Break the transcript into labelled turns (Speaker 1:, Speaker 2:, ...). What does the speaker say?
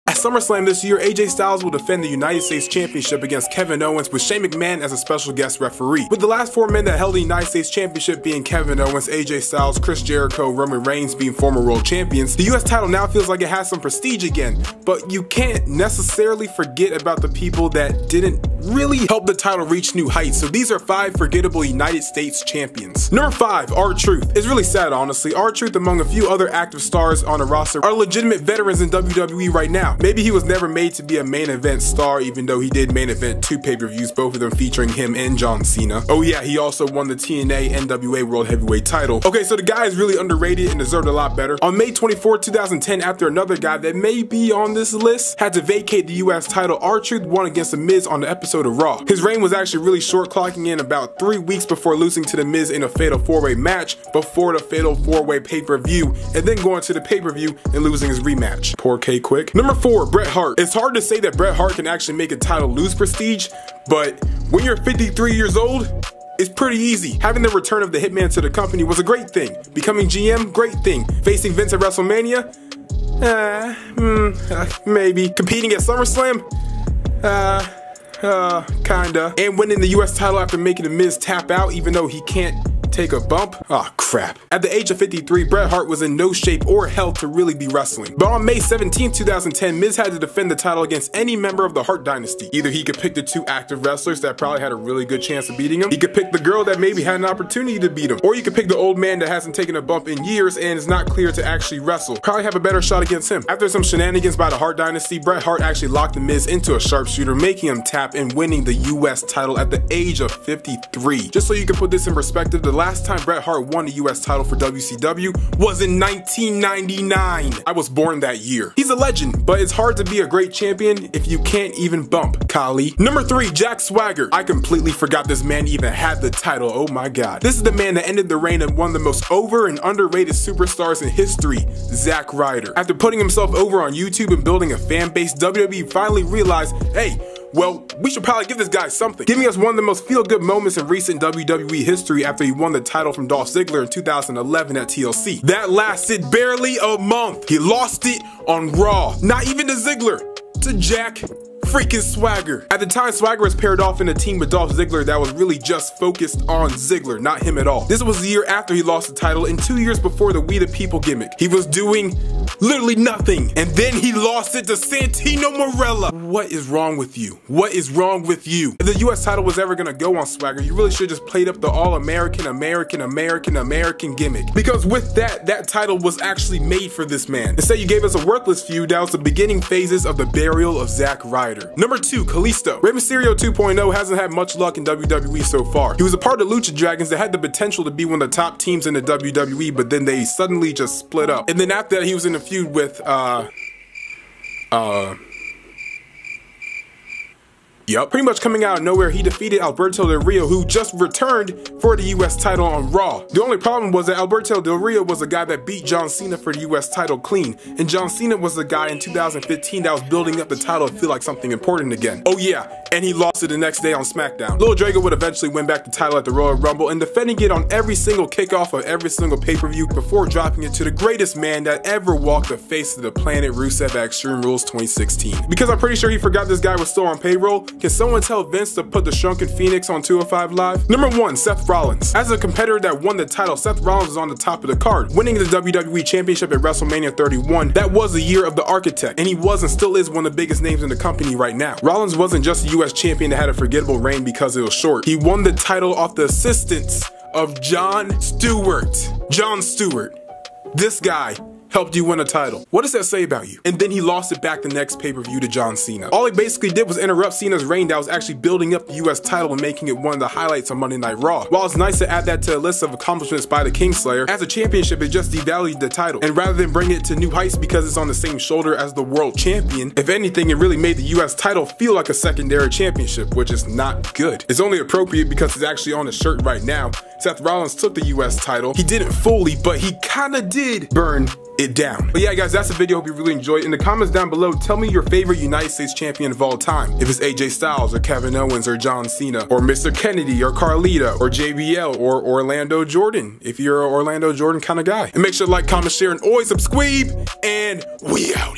Speaker 1: At SummerSlam this year, AJ Styles will defend the United States Championship against Kevin Owens with Shane McMahon as a special guest referee. With the last 4 men that held the United States Championship being Kevin Owens, AJ Styles, Chris Jericho, Roman Reigns being former world champions, the US title now feels like it has some prestige again, but you can't necessarily forget about the people that didn't really help the title reach new heights, so these are 5 forgettable United States champions. Number 5, R-Truth. It's really sad, honestly. R-Truth, among a few other active stars on the roster, are legitimate veterans in WWE right now. Maybe he was never made to be a main event star, even though he did main event 2 pay-per-views, both of them featuring him and John Cena. Oh yeah, he also won the TNA NWA World Heavyweight title. Okay, so the guy is really underrated and deserved a lot better. On May 24, 2010, after another guy that may be on this list had to vacate the US title, R-Truth won against The Miz on the episode of Raw. His reign was actually really short, clocking in about 3 weeks before losing to The Miz in a fatal 4-way match before the fatal 4-way pay-per-view, and then going to the pay-per-view and losing his rematch. Poor K Quick. Number 4, Bret Hart. It's hard to say that Bret Hart can actually make a title lose prestige, but when you're 53 years old, it's pretty easy. Having the return of the Hitman to the company was a great thing. Becoming GM, great thing. Facing Vince at WrestleMania, maybe. Competing at SummerSlam, kinda. And winning the US title after making The Miz tap out even though he can't take a bump? Oh crap. At the age of 53, Bret Hart was in no shape or health to really be wrestling. But on May 17, 2010, Miz had to defend the title against any member of the Hart dynasty. Either he could pick the 2 active wrestlers that probably had a really good chance of beating him, he could pick the girl that maybe had an opportunity to beat him, or you could pick the old man that hasn't taken a bump in years and is not clear to actually wrestle. Probably have a better shot against him. After some shenanigans by the Hart dynasty, Bret Hart actually locked The Miz into a sharpshooter, making him tap and winning the US title at the age of 53. Just so you can put this in perspective, the last time Bret Hart won the US title for WCW was in 1999. I was born that year. He's a legend, but it's hard to be a great champion if you can't even bump Kali. Number 3, Jack Swagger. I completely forgot this man even had the title. Oh my god. This is the man that ended the reign of one of the most over and underrated superstars in history, Zack Ryder. After putting himself over on YouTube and building a fan base, WWE finally realized, hey, well, we should probably give this guy something, giving us one of the most feel-good moments in recent WWE history after he won the title from Dolph Ziggler in 2011 at TLC. That lasted barely a month. He lost it on Raw. Not even to Ziggler, to Jack freaking Swagger. At the time, Swagger was paired off in a team with Dolph Ziggler that was really just focused on Ziggler, not him at all. This was the year after he lost the title and 2 years before the We the People gimmick. He was doing literally nothing, and then he lost it to Santino Marella. What is wrong with you? What is wrong with you? If the US title was ever gonna go on Swagger, you really should have just played up the all-American, American gimmick. Because with that title was actually made for this man. Instead, you gave us a worthless feud that was the beginning phases of the burial of Zack Ryder. Number 2, Kalisto. Rey Mysterio 2.0 hasn't had much luck in WWE so far. He was a part of Lucha Dragons that had the potential to be one of the top teams in the WWE, but then they suddenly just split up. And then after that, he was in a feud with, pretty much coming out of nowhere, he defeated Alberto Del Rio, who just returned for the US title on Raw. The only problem was that Alberto Del Rio was the guy that beat John Cena for the US title clean, and John Cena was the guy in 2015 that was building up the title to feel like something important again. Oh yeah, and he lost it the next day on SmackDown. Lil Drago would eventually win back the title at the Royal Rumble and defending it on every single kickoff of every single pay-per-view before dropping it to the greatest man that ever walked the face of the planet, Rusev at Extreme Rules 2016. Because I'm pretty sure he forgot this guy was still on payroll, can someone tell Vince to put the Shrunken Phoenix on 205 Live? Number 1, Seth Rollins. As a competitor that won the title, Seth Rollins is on the top of the card, winning the WWE Championship at WrestleMania 31. That was the year of the Architect, and he was and still is one of the biggest names in the company right now. Rollins wasn't just a US champion that had a forgettable reign because it was short. He won the title off the assistance of Jon Stewart. Jon Stewart. This guy helped you win a title. What does that say about you? And then he lost it back the next pay-per-view to John Cena. All he basically did was interrupt Cena's reign that was actually building up the US title and making it one of the highlights on Monday Night Raw. While it's nice to add that to a list of accomplishments by the Kingslayer, as a championship it just devalued the title. And rather than bring it to new heights because it's on the same shoulder as the world champion, if anything it really made the US title feel like a secondary championship, which is not good. It's only appropriate because it's actually on his shirt right now. Seth Rollins took the US title. He didn't fully, but he kinda did burn it down. But yeah guys, that's the video. Hope you really enjoyed. In the comments down below, tell me your favorite United States champion of all time. If it's AJ Styles or Kevin Owens or John Cena or Mr. Kennedy or Carlito or JBL or Orlando Jordan, if you're an Orlando Jordan kind of guy. And make sure to like, comment, share, and always subscribe, and we out.